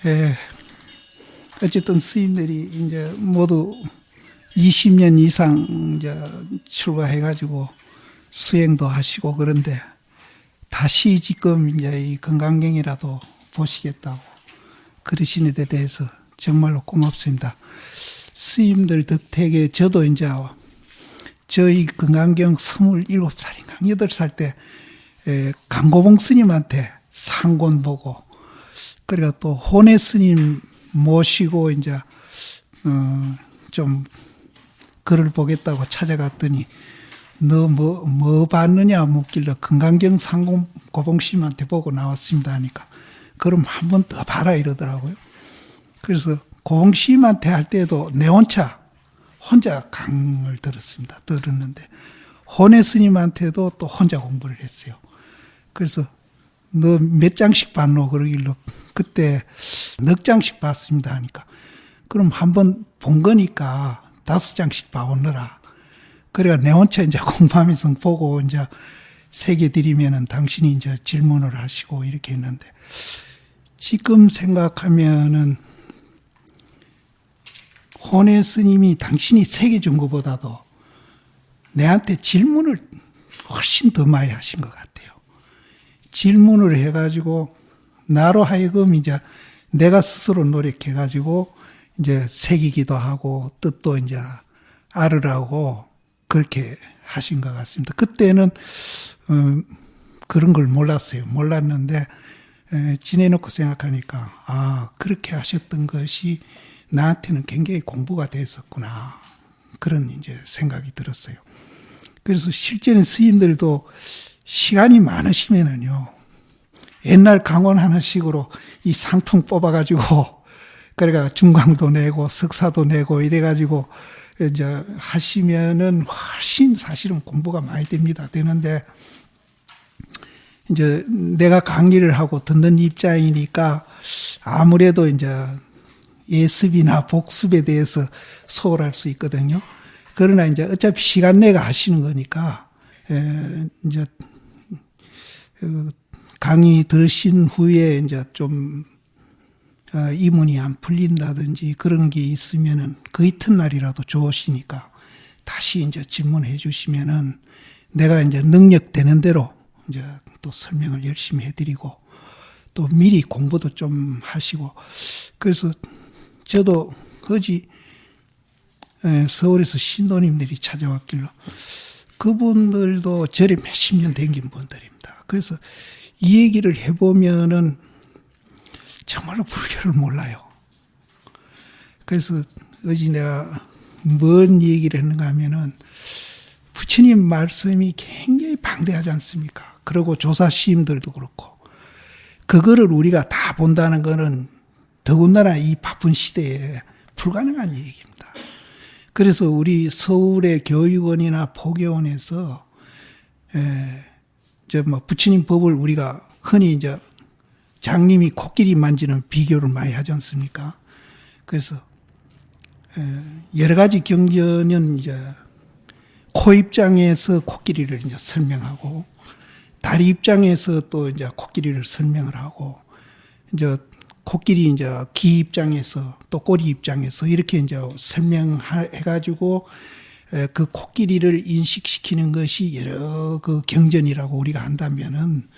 예, 어쨌든 스님들이 이제 모두 20년 이상 이제 출가해가지고 수행도 하시고 그런데 다시 지금 이제 이 건강경이라도 보시겠다고 그러시는 데 대해서 정말로 고맙습니다. 스님들 덕택에 저도 이제 저희 건강경 27살인가 8살 때 강고봉 스님한테 상권 보고 그러니까 또 혼의 스님 모시고 이제 좀 글을 보겠다고 찾아갔더니 너 뭐 봤느냐 묻길래 건강경 상권 고봉 스님한테 보고 나왔습니다 하니까 그럼 한 번 더 봐라 이러더라고요. 그래서 고봉 스님한테 할 때도 내 혼자 강을 들었는데 혼의 스님한테도 또 혼자 공부를 했어요. 그래서 너 몇 장씩 봤노? 그러길래 그때 넉 장씩 봤습니다 하니까 그럼 한번 본 거니까 5장씩 봐오너라. 그래가 내 혼자 이제 공부하면서 보고 이제 새겨드리면은 당신이 이제 질문을 하시고 이렇게 했는데 지금 생각하면은 혼의 스님이 당신이 새겨준 것보다도 내한테 질문을 훨씬 더 많이 하신 것 같아요. 질문을 해가지고 나로 하여금 이제 내가 스스로 노력해가지고 이제 새기기도 하고 뜻도 이제 알으라고 그렇게 하신 것 같습니다. 그때는 그런 걸 몰랐어요. 몰랐는데 지내놓고 생각하니까 그렇게 하셨던 것이 나한테는 굉장히 공부가 됐었구나 그런 이제 생각이 들었어요. 그래서 실제는 스님들도 시간이 많으시면은요 옛날 강원 하나씩으로 이 상품 뽑아가지고 그러니까 중강도 내고 석사도 내고 이래가지고 이제 하시면은 훨씬 사실은 공부가 많이 되는데 이제 내가 강의를 하고 듣는 입장이니까 아무래도 이제 예습이나 복습에 대해서 소홀할 수 있거든요. 그러나 이제 어차피 시간 내가 하시는 거니까 이제 강의 들으신 후에 이제 좀 이문이 안 풀린다든지 그런 게 있으면은 그 이튿날이라도 좋으시니까 다시 이제 질문해 주시면은 내가 이제 능력 되는 대로 이제 또 설명을 열심히 해드리고 또 미리 공부도 좀 하시고 그래서 저도 거지 서울에서 신도님들이 찾아왔길래 그분들도 절에 몇십 년 댕긴 분들입니다. 그래서 이 얘기를 해보면은 정말로 불교를 몰라요. 그래서 어제 내가 뭔 얘기를 했는가 하면은 부처님 말씀이 굉장히 방대하지 않습니까? 그리고 조사 시임들도 그렇고 그거를 우리가 다 본다는 거는 더군다나 이 바쁜 시대에 불가능한 얘기입니다. 그래서 우리 서울의 교육원이나 포교원에서 부처님 법을 우리가 흔히 이제 장님이 코끼리 만지는 비교를 많이 하지 않습니까? 그래서 여러 가지 경전은 이제 코 입장에서 코끼리를 이제 설명하고 다리 입장에서 또 이제 코끼리를 설명을 하고 이제 코끼리 이제 귀 입장에서 또 꼬리 입장에서 이렇게 이제 설명해가지고 그 코끼리를 인식시키는 것이 여러 그 경전이라고 우리가 한다면은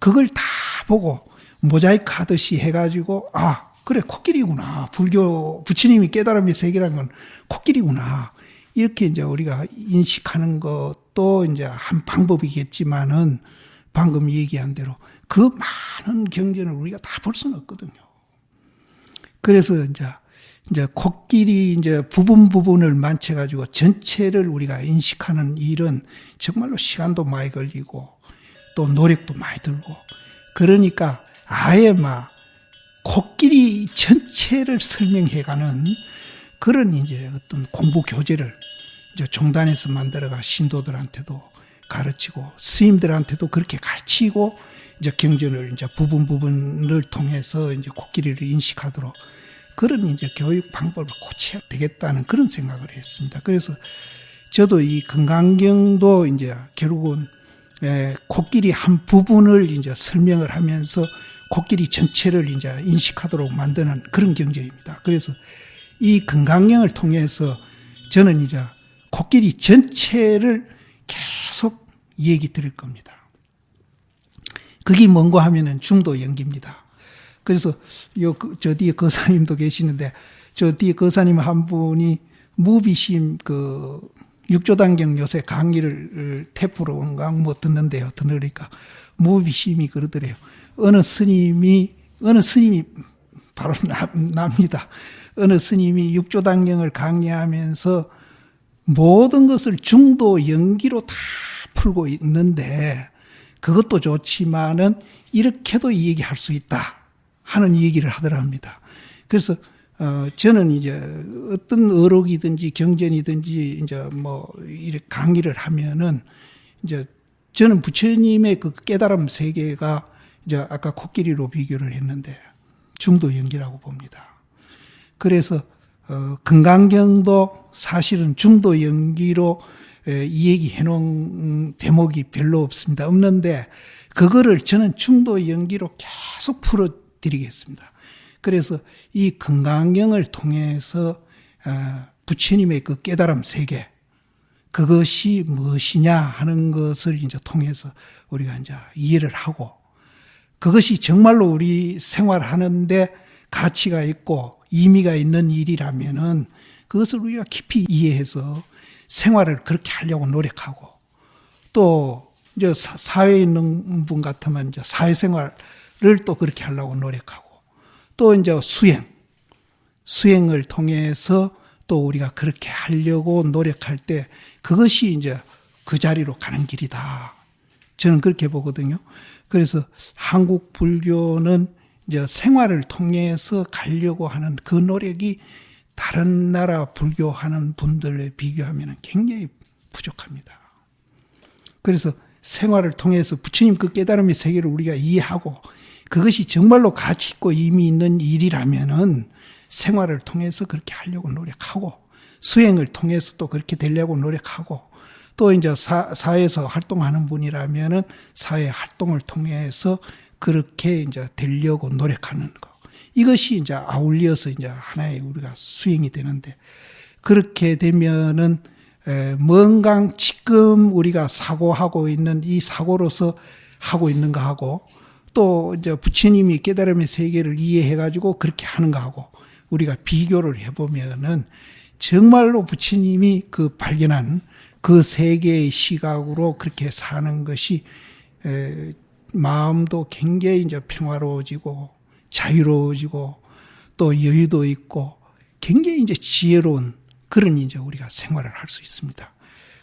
그걸 다 보고 모자이크 하듯이 해가지고 그래 코끼리구나 불교 부처님이 깨달음의 세계라는 건 코끼리구나 이렇게 이제 우리가 인식하는 것도 이제 한 방법이겠지만은 방금 얘기한 대로 그 많은 경전을 우리가 다 볼 수는 없거든요. 그래서 이제 코끼리 이제 부분을 만져가지고 전체를 우리가 인식하는 일은 정말로 시간도 많이 걸리고 또 노력도 많이 들고 그러니까 아예 코끼리 전체를 설명해가는 그런 이제 어떤 공부 교재를 이제 종단에서 만들어가 신도들한테도 가르치고 스님들한테도 그렇게 가르치고 이제 경전을 이제 부분을 통해서 이제 코끼리를 인식하도록 그런 이제 교육 방법을 고쳐야 되겠다는 그런 생각을 했습니다. 그래서 저도 이 건강경도 이제 결국은 코끼리 한 부분을 이제 설명을 하면서 코끼리 전체를 이제 인식하도록 만드는 그런 경제입니다. 그래서 이 건강경을 통해서 저는 이제 코끼리 전체를 계속 얘기 드릴 겁니다. 그게 뭔가 하면은 중도 연기입니다. 그래서 저 뒤에 거사님도 계시는데 저 뒤에 거사님 한 분이 무비심 그 육조단경 요새 강의를 테프로인가 뭐 듣는데요. 들으니까 무비심이 그러더래요. 어느 스님이 바로 납니다. 어느 스님이 육조단경을 강의하면서 모든 것을 중도 연기로 다 풀고 있는데 그것도 좋지만은 이렇게도 얘기할 수 있다 하는 얘기를 하더랍니다. 그래서 저는 이제 어떤 어록이든지 경전이든지 이제 뭐 이렇게 강의를 하면은 이제 저는 부처님의 그 깨달음 세계가 이제 아까 코끼리로 비교를 했는데 중도 연기라고 봅니다. 그래서 건강경도 사실은 중도 연기로 이 얘기 해놓은 대목이 별로 없습니다. 없는데 그거를 저는 중도 연기로 계속 풀어드리겠습니다. 그래서 이 건강경을 통해서 부처님의 그 깨달음 세계 그것이 무엇이냐 하는 것을 이제 통해서 우리가 이제 이해를 하고 그것이 정말로 우리 생활하는데 가치가 있고 의미가 있는 일이라면은 그것을 우리가 깊이 이해해서 생활을 그렇게 하려고 노력하고 또 이제 사회에 있는 분 같으면 이제 사회생활을 또 그렇게 하려고 노력하고 또 이제 수행을 통해서 또 우리가 그렇게 하려고 노력할 때 그것이 이제 그 자리로 가는 길이다. 저는 그렇게 보거든요. 그래서 한국 불교는 이제 생활을 통해서 가려고 하는 그 노력이 다른 나라 불교하는 분들에 비교하면 굉장히 부족합니다. 그래서 생활을 통해서 부처님 그 깨달음의 세계를 우리가 이해하고 그것이 정말로 가치 있고 의미 있는 일이라면은 생활을 통해서 그렇게 하려고 노력하고 수행을 통해서 또 그렇게 되려고 노력하고 또 이제 사회에서 활동하는 분이라면은 사회 활동을 통해서 그렇게 이제 되려고 노력하는 거. 이것이 이제 아울려서 이제 하나의 우리가 수행이 되는데 그렇게 되면은 뭔가 지금 우리가 사고하고 있는 이 사고로서 하고 있는 거하고 또 이제 부처님이 깨달음의 세계를 이해해가지고 그렇게 하는 거하고 우리가 비교를 해보면은 정말로 부처님이 그 발견한 그 세계의 시각으로 그렇게 사는 것이 마음도 굉장히 이제 평화로워지고 자유로워지고 또 여유도 있고 굉장히 이제 지혜로운 그런 이제 우리가 생활을 할 수 있습니다.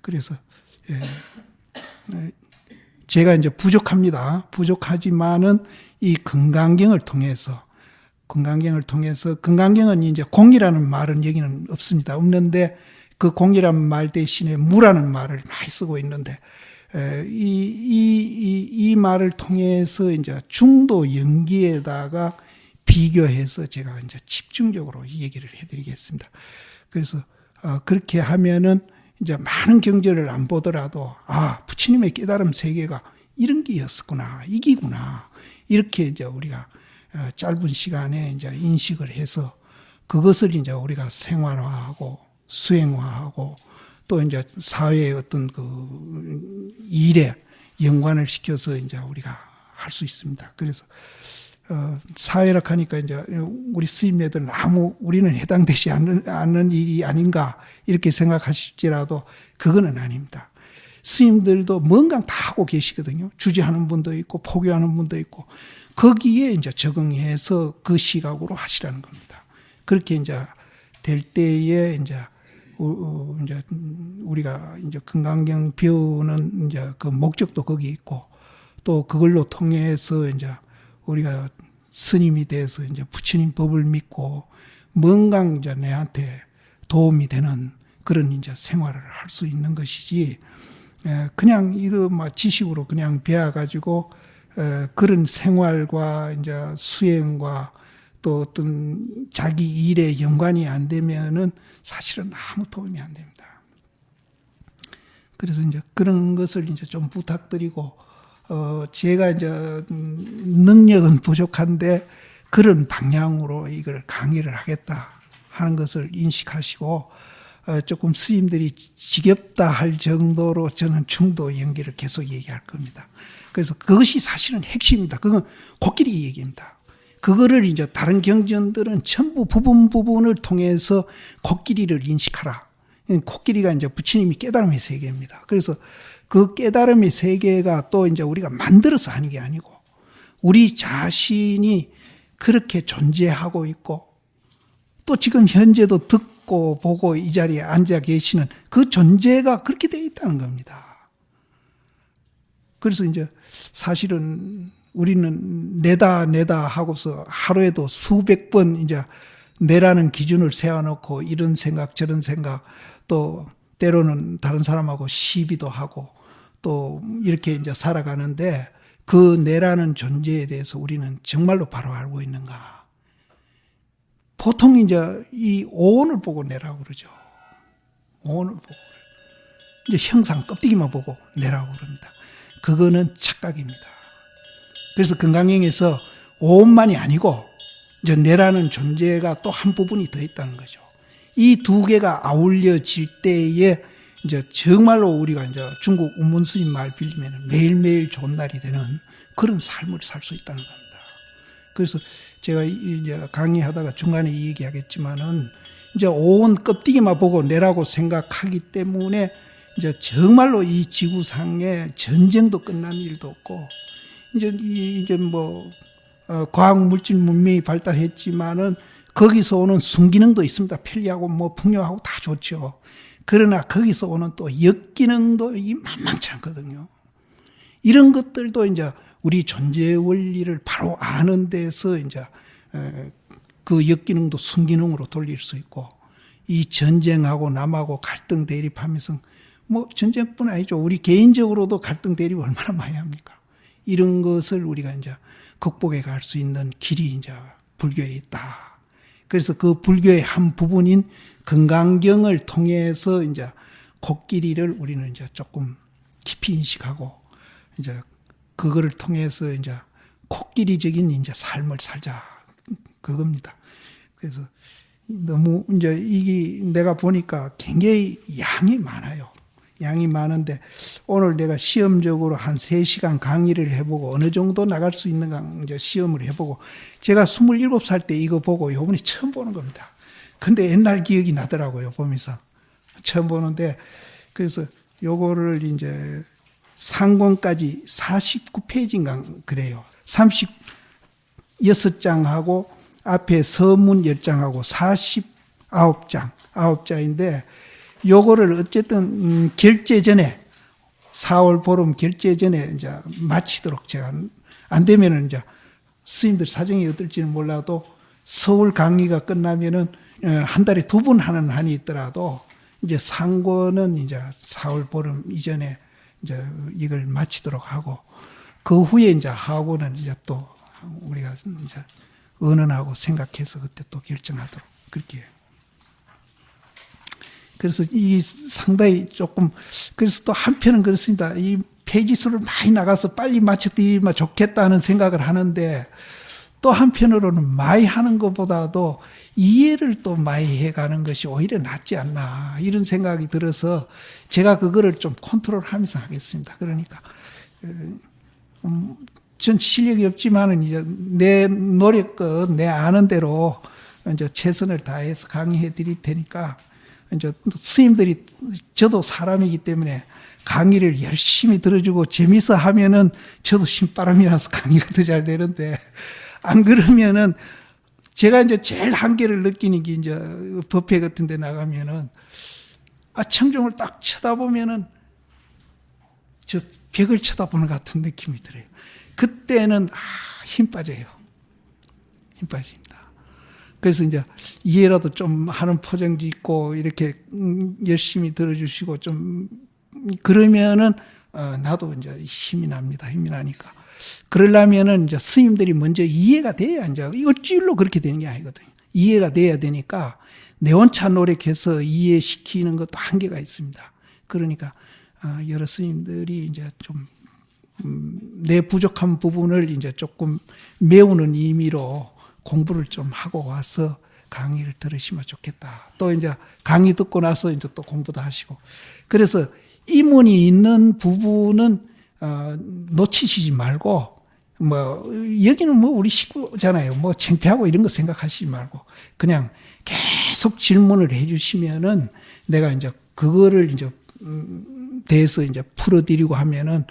그래서 제가 이제 부족합니다. 부족하지만은 이 건강경을 통해서 건강경은 이제 공이라는 말은 여기는 없습니다. 없는데 그 공이라는 말 대신에 무라는 말을 많이 쓰고 있는데 이 말을 통해서 이제 중도 연기에다가 비교해서 제가 이제 집중적으로 이 얘기를 해드리겠습니다. 그래서 그렇게 하면은 이제 많은 경전을 안 보더라도 부처님의 깨달음 세계가 이런 게였었구나, 이기구나 이렇게 이제 우리가 짧은 시간에 이제 인식을 해서 그것을 이제 우리가 생활화하고 수행화하고 또 이제 사회의 어떤 그 일에 연관을 시켜서 이제 우리가 할 수 있습니다. 그래서 사회락 하니까 이제 우리 스님네들은 우리는 해당되지 않는 일이 아닌가 이렇게 생각하실지라도 그거는 아닙니다. 스님들도 뭔가 다 하고 계시거든요. 주지하는 분도 있고 포교하는 분도 있고 거기에 이제 적응해서 그 시각으로 하시라는 겁니다. 그렇게 이제 될 때에 이제 우리가 이제 건강경 배우는 이제 그 목적도 거기 있고 또 그걸로 통해서 이제 우리가 스님이 돼서 이제 부처님 법을 믿고 뭔가 이제 내한테 도움이 되는 그런 이제 생활을 할 수 있는 것이지 그냥 이거 막 지식으로 그냥 배워가지고 그런 생활과 이제 수행과 또 어떤 자기 일에 연관이 안 되면은 사실은 아무 도움이 안 됩니다. 그래서 이제 그런 것을 이제 좀 부탁드리고 제가 이제 능력은 부족한데 그런 방향으로 이걸 강의를 하겠다 하는 것을 인식하시고 조금 스님들이 지겹다 할 정도로 저는 중도 연기를 계속 얘기할 겁니다. 그래서 그것이 사실은 핵심입니다. 그건 코끼리 얘기입니다. 그거를 이제 다른 경전들은 전부 부분을 통해서 코끼리를 인식하라. 코끼리가 이제 부처님이 깨달음의 세계입니다. 그래서 그 깨달음의 세계가 또 이제 우리가 만들어서 하는 게 아니고 우리 자신이 그렇게 존재하고 있고 또 지금 현재도 듣고 보고 이 자리에 앉아 계시는 그 존재가 그렇게 되어 있다는 겁니다. 그래서 이제 사실은 우리는 내다 하고서 하루에도 수백 번 이제 내라는 기준을 세워놓고 이런 생각 저런 생각 또 때로는 다른 사람하고 시비도 하고 또 이렇게 이제 살아가는데 그 내라는 존재에 대해서 우리는 정말로 바로 알고 있는가? 보통 이제 이 오온을 보고 내라고 그러죠. 오온을 보고. 이제 형상 껍데기만 보고 내라고 그럽니다. 그거는 착각입니다. 그래서 건강형에서 오온만이 아니고 이제 내라는 존재가 또 한 부분이 더 있다는 거죠. 이 두 개가 아울려질 때에 이제 정말로 우리가 이제 중국 운문스님 말 빌리면 매일매일 좋은 날이 되는 그런 삶을 살 수 있다는 겁니다. 그래서 제가 이제 강의하다가 중간에 이 얘기하겠지만은 이제 온 껍데기만 보고 내라고 생각하기 때문에 이제 정말로 이 지구상에 전쟁도 끝난 일도 없고 이제 뭐 과학 물질 문명이 발달했지만은 거기서 오는 순기능도 있습니다. 편리하고 뭐 풍요하고 다 좋죠. 그러나 거기서 오는 또 역기능도 만만치 않거든요. 이런 것들도 이제 우리 존재 원리를 바로 아는 데서 이제 그 역기능도 순기능으로 돌릴 수 있고 이 전쟁하고 남하고 갈등 대립하면서 뭐 전쟁뿐 아니죠. 우리 개인적으로도 갈등 대립 얼마나 많이 합니까? 이런 것을 우리가 이제 극복해 갈 수 있는 길이 이제 불교에 있다. 그래서 그 불교의 한 부분인 건강경을 통해서 이제 코끼리를 우리는 이제 조금 깊이 인식하고 이제 그거를 통해서 이제 코끼리적인 이제 삶을 살자 그겁니다. 그래서 너무 이제 이게 내가 보니까 굉장히 양이 많아요. 양이 많은데 오늘 내가 시험적으로 한 3시간 강의를 해보고 어느 정도 나갈 수 있는가 이제 시험을 해보고 제가 27살 때 이거 보고 요번에 처음 보는 겁니다. 근데 옛날 기억이 나더라고요. 보면서 처음 보는데 그래서 요거를 이제 상권까지 49페이지인가 그래요. 36장하고 앞에 서문 10장하고 49장 9장인데 요거를 어쨌든 결제 전에 4월 보름 결제 전에 이제 마치도록 제가 안 되면은 이제 스님들 사정이 어떨지는 몰라도 서울 강의가 끝나면은 한 달에 2번 하는 한이 있더라도 이제 상권은 이제 4월 보름 이전에 이제 이걸 마치도록 하고 그 후에 이제 하고는 이제 또 우리가 이제 언언하고 생각해서 그때 또 결정하도록 그렇게 해요. 그래서 이 상당히 조금 그래서 또 한편은 그렇습니다. 이 페이지 수를 많이 나가서 빨리 마쳤더니 좋겠다는 생각을 하는데 또 한편으로는 많이 하는 것보다도 이해를 또 많이 해가는 것이 오히려 낫지 않나 이런 생각이 들어서 제가 그거를 좀 컨트롤하면서 하겠습니다. 그러니까 전 실력이 없지만은 이제 내 노력껏 내 아는 대로 이제 최선을 다해서 강의해 드릴 테니까. 이제 스님들이 저도 사람이기 때문에 강의를 열심히 들어주고 재미있어 하면은 저도 신바람이라서 강의가 더 잘 되는데 안 그러면은 제가 이제 제일 한계를 느끼는 게 이제 법회 같은 데 나가면은 청중을 딱 쳐다보면은 저 벽을 쳐다보는 것 같은 느낌이 들어요. 그때는 힘 빠져요. 힘 빠집니다. 그래서 이제 이해라도 좀 하는 포장 짓고 이렇게 열심히 들어주시고 좀 그러면은 나도 이제 힘이 납니다. 힘이 나니까. 그러려면은 이제 스님들이 먼저 이해가 돼야 이제 어찌로 그렇게 되는 게 아니거든요. 이해가 돼야 되니까 내원차 노력해서 이해시키는 것도 한계가 있습니다. 그러니까 여러 스님들이 이제 좀 내 부족한 부분을 이제 조금 메우는 의미로 공부를 좀 하고 와서 강의를 들으시면 좋겠다. 또 이제 강의 듣고 나서 이제 또 공부도 하시고. 그래서 이문이 있는 부분은 놓치시지 말고, 뭐 여기는 뭐 우리 식구잖아요. 뭐 창피하고 이런 거 생각하시지 말고 그냥 계속 질문을 해주시면은 내가 이제 그거를 이제 대해서 이제 풀어드리고 하면은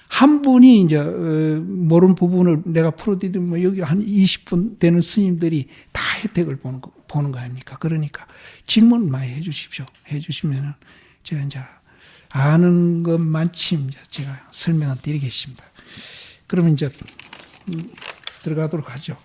한 분이 이제 모르는 부분을 내가 풀어드리면 뭐 여기 한 20분 되는 스님들이 다 혜택을 보는 거 아닙니까? 그러니까 질문 많이 해주십시오. 해주시면은 제가 이제 아는 것만큼 제가 설명을 드리겠습니다. 그러면 이제 들어가도록 하죠.